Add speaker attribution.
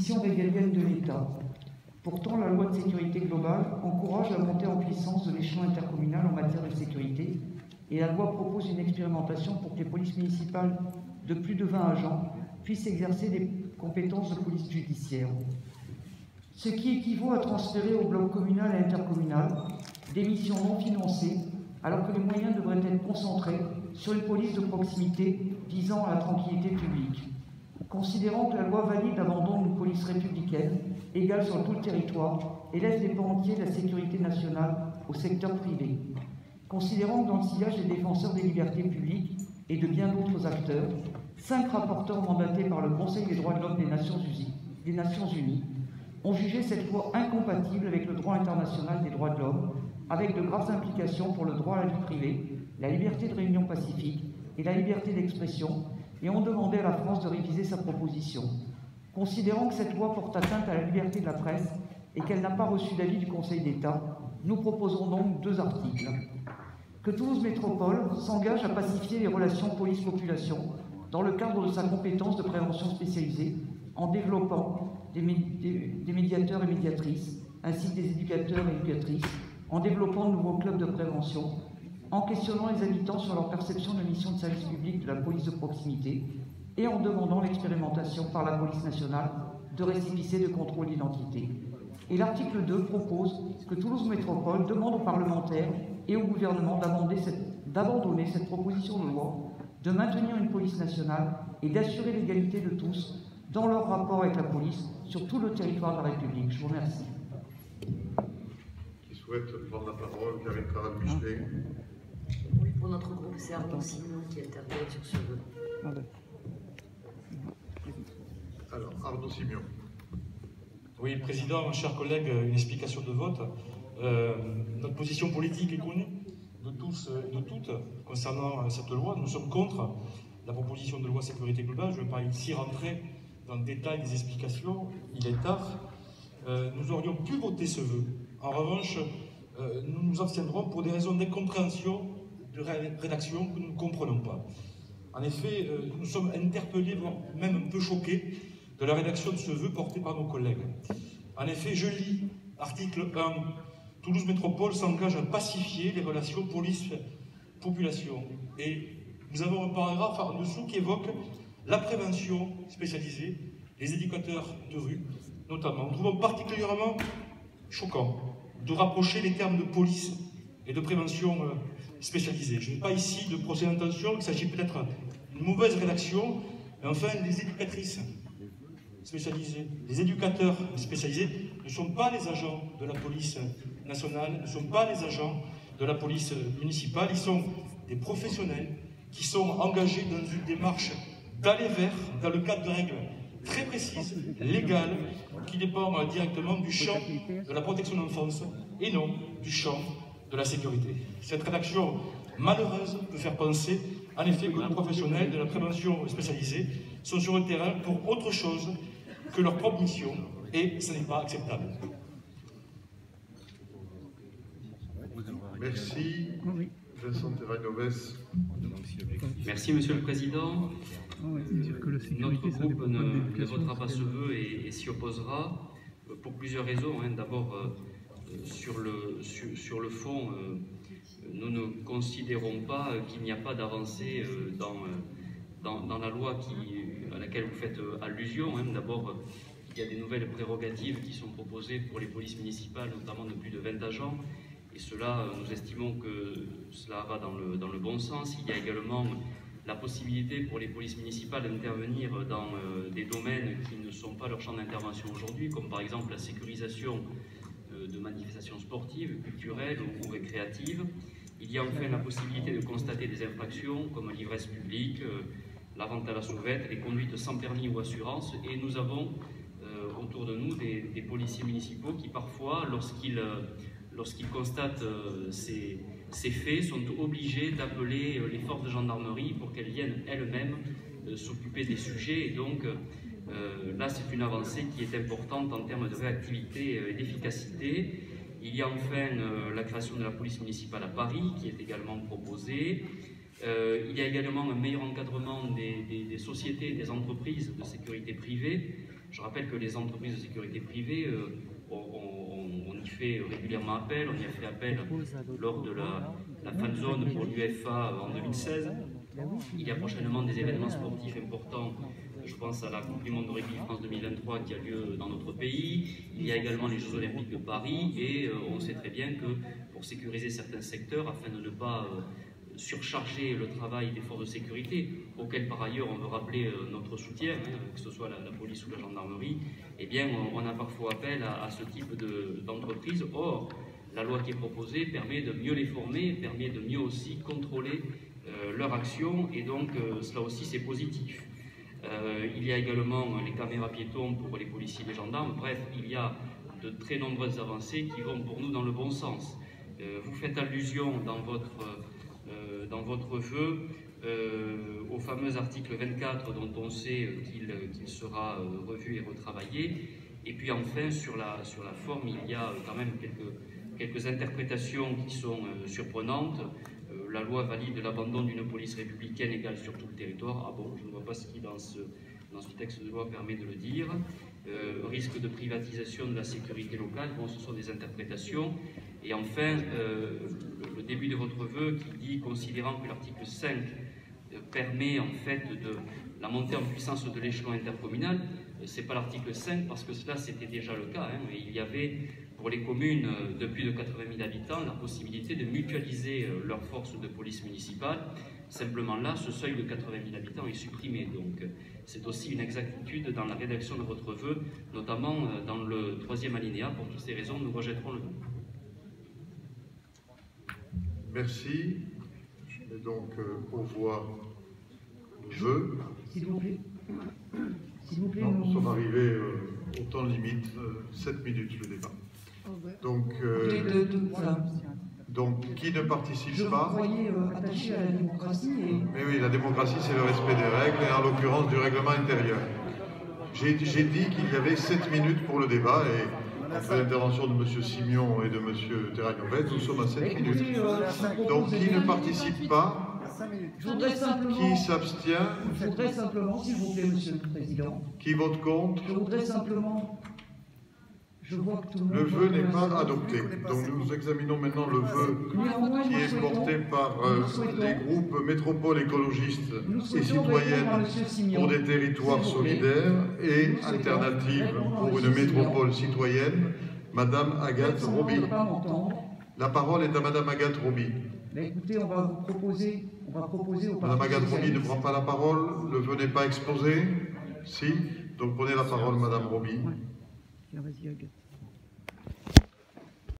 Speaker 1: mission régalienne de l'État. Pourtant, la loi de sécurité globale encourage la montée en puissance de l'échelon intercommunal en matière de sécurité et la loi propose une expérimentation pour que les polices municipales de plus de 20 agents puissent exercer des compétences de police judiciaire. Ce qui équivaut à transférer au bloc communal et intercommunal des missions non financées, alors que les moyens devraient être concentrés sur une police de proximité visant à la tranquillité publique. Considérant que la loi valide l'abandon d'une police républicaine égale sur tout le territoire et laisse les pans entiers de la sécurité nationale au secteur privé. Considérant que dans le sillage des défenseurs des libertés publiques et de bien d'autres acteurs, 5 rapporteurs mandatés par le Conseil des droits de l'homme des Nations Unies ont jugé cette loi incompatible avec le droit international des droits de l'homme, avec de graves implications pour le droit à la vie privée, la liberté de réunion pacifique et la liberté d'expression, et ont demandé à la France de réviser sa proposition. Considérant que cette loi porte atteinte à la liberté de la presse et qu'elle n'a pas reçu d'avis du Conseil d'État, nous proposons donc 2 articles. Que Toulouse Métropole s'engage à pacifier les relations police-population dans le cadre de sa compétence de prévention spécialisée, en développant des médiateurs et médiatrices, ainsi que des éducateurs et éducatrices, en développant de nouveaux clubs de prévention, en questionnant les habitants sur leur perception de la mission de service public de la police de proximité et en demandant l'expérimentation par la police nationale de récépissés de contrôle d'identité. Et l'article 2 propose que Toulouse Métropole demande aux parlementaires et au gouvernement d'abandonner cette proposition de loi, de maintenir une police nationale et d'assurer l'égalité de tous dans leur rapport avec la police sur tout le territoire de la République. Je vous remercie.
Speaker 2: Qui souhaite prendre la parole, Karine Carabuchelet.
Speaker 3: Oui, pour notre groupe, c'est Arnaud Simon qui intervient sur ce vœu.
Speaker 2: Alors, Arnaud Simon.
Speaker 4: Oui, Président, chers collègues, une explication de vote. Notre position politique est connue de tous et de toutes concernant cette loi. Nous sommes contre la proposition de loi sécurité globale. Je ne vais pas ici rentrer dans le détail des explications, il est tard. Nous aurions pu voter ce vœu. En revanche, nous nous abstiendrons pour des raisons d'incompréhension, de rédaction que nous ne comprenons pas. En effet, nous sommes interpellés, voire même un peu choqués, de la rédaction de ce vœu porté par nos collègues. En effet, je lis article 1. Toulouse Métropole s'engage à pacifier les relations police-population. Et nous avons un paragraphe en dessous qui évoque la prévention spécialisée, les éducateurs de rue, notamment. Nous trouvons particulièrement choquant de rapprocher les termes de police et de prévention spécialisée. Je n'ai pas ici de procès d'intention, il s'agit peut-être d'une mauvaise rédaction, mais enfin, les éducatrices spécialisées, les éducateurs spécialisés ne sont pas les agents de la police nationale, ne sont pas les agents de la police municipale, ils sont des professionnels qui sont engagés dans une démarche d'aller vers, dans le cadre de règles très précises, légales, qui dépendent directement du champ de la protection de l'enfance et non du champ de la sécurité. Cette rédaction malheureuse peut faire penser, en effet, que les professionnels de la prévention spécialisée sont sur le terrain pour autre chose que leur propre mission, et ce n'est pas acceptable.
Speaker 2: Merci. Vincent Terrainoves.
Speaker 5: Merci, Monsieur le Président. Notre groupe ne votera pas ce vœu et s'y opposera pour plusieurs raisons. D'abord, sur le fond, nous ne considérons pas qu'il n'y a pas d'avancée dans la loi à laquelle vous faites allusion. D'abord, il y a des nouvelles prérogatives qui sont proposées pour les polices municipales, notamment de plus de 20 agents. Et cela, nous estimons que cela va dans le bon sens. Il y a également la possibilité pour les polices municipales d'intervenir dans des domaines qui ne sont pas leur champ d'intervention aujourd'hui, comme par exemple la sécurisation de manifestations sportives, culturelles ou récréatives. Il y a enfin la possibilité de constater des infractions comme l'ivresse publique, la vente à la sauvette, les conduites sans permis ou assurance. Et nous avons autour de nous des policiers municipaux qui parfois, lorsqu'ils constatent ces faits, sont obligés d'appeler les forces de gendarmerie pour qu'elles viennent elles-mêmes s'occuper des sujets. Et donc là, c'est une avancée qui est importante en termes de réactivité et d'efficacité. Il y a enfin la création de la police municipale à Paris qui est également proposée. Il y a également un meilleur encadrement des sociétés et des entreprises de sécurité privée. Je rappelle que les entreprises de sécurité privée, on y fait régulièrement appel, on y a fait appel lors de la fan zone pour l'UEFA en 2016. Il y a prochainement des événements sportifs importants. Je pense à la Coupe du Monde de rugby France 2023 qui a lieu dans notre pays. Il y a également les Jeux Olympiques de Paris et on sait très bien que pour sécuriser certains secteurs, afin de ne pas surcharger le travail des forces de sécurité, auxquelles par ailleurs on veut rappeler notre soutien, que ce soit la police ou la gendarmerie, eh bien on a parfois appel à ce type d'entreprise. Or, la loi qui est proposée permet de mieux les former, permet de mieux aussi contrôler leur action, et donc cela aussi c'est positif. Il y a également les caméras piétons pour les policiers et les gendarmes. Bref, il y a de très nombreuses avancées qui vont pour nous dans le bon sens. Vous faites allusion dans votre vœu au fameux article 24 dont on sait qu'il sera revu et retravaillé. Et puis enfin, sur la forme, il y a quand même quelques interprétations qui sont surprenantes. La loi valide l'abandon d'une police républicaine égale sur tout le territoire. Ah bon, je ne vois pas ce qui dans ce texte de loi permet de le dire. Risque de privatisation de la sécurité locale, bon, ce sont des interprétations. Et enfin, le début de votre vœu qui dit, considérant que l'article 5 permet en fait de la montée en puissance de l'échelon intercommunal, c'est pas l'article 5 parce que cela c'était déjà le cas, et il y avait pour les communes de plus de 80 000 habitants la possibilité de mutualiser leurs forces de police municipale. Simplement là, ce seuil de 80 000 habitants est supprimé, donc c'est aussi une exactitude dans la rédaction de votre vœu, notamment dans le 3e alinéa. Pour toutes ces raisons, nous rejetterons le vœu.
Speaker 2: Merci. Je mets donc aux voix le vœu.
Speaker 1: S'il vous plaît. S'il vous plaît.
Speaker 2: Non, nous sommes arrivés au temps limite, 7 minutes le débat. Donc, qui ne participe pas?
Speaker 1: Je croyais attaché à la démocratie.
Speaker 2: Mais oui, la démocratie, c'est le respect des règles, et en l'occurrence du règlement intérieur. J'ai dit qu'il y avait 7 minutes pour le débat, et entre l'intervention de M. Simion et de M. Terragnovet, nous sommes à 7 minutes. Donc, qui ne participe pas? Qui s'abstient?
Speaker 1: Je voudrais simplement, s'il vous plaît, Monsieur le Président.
Speaker 2: Qui vote contre?
Speaker 1: Je voudrais simplement... Je vois que tout le monde...
Speaker 2: Le vœu n'est pas adopté. Donc nous examinons maintenant le vœu qui est porté par les groupes Métropole écologiste et citoyenne pour des territoires solidaires et Alternative pour une métropole citoyenne, Madame Agathe Roby. La parole est à Madame Agathe Roby.
Speaker 1: Mais écoutez, on va vous proposer... au
Speaker 2: Madame
Speaker 1: Parti
Speaker 2: Agathe Roby ne
Speaker 1: socialiste.
Speaker 2: prend pas la parole. Le vœu n'est pas exposé. Si. Donc prenez la parole, Madame Roby.
Speaker 1: Tiens, vas-y, Agathe.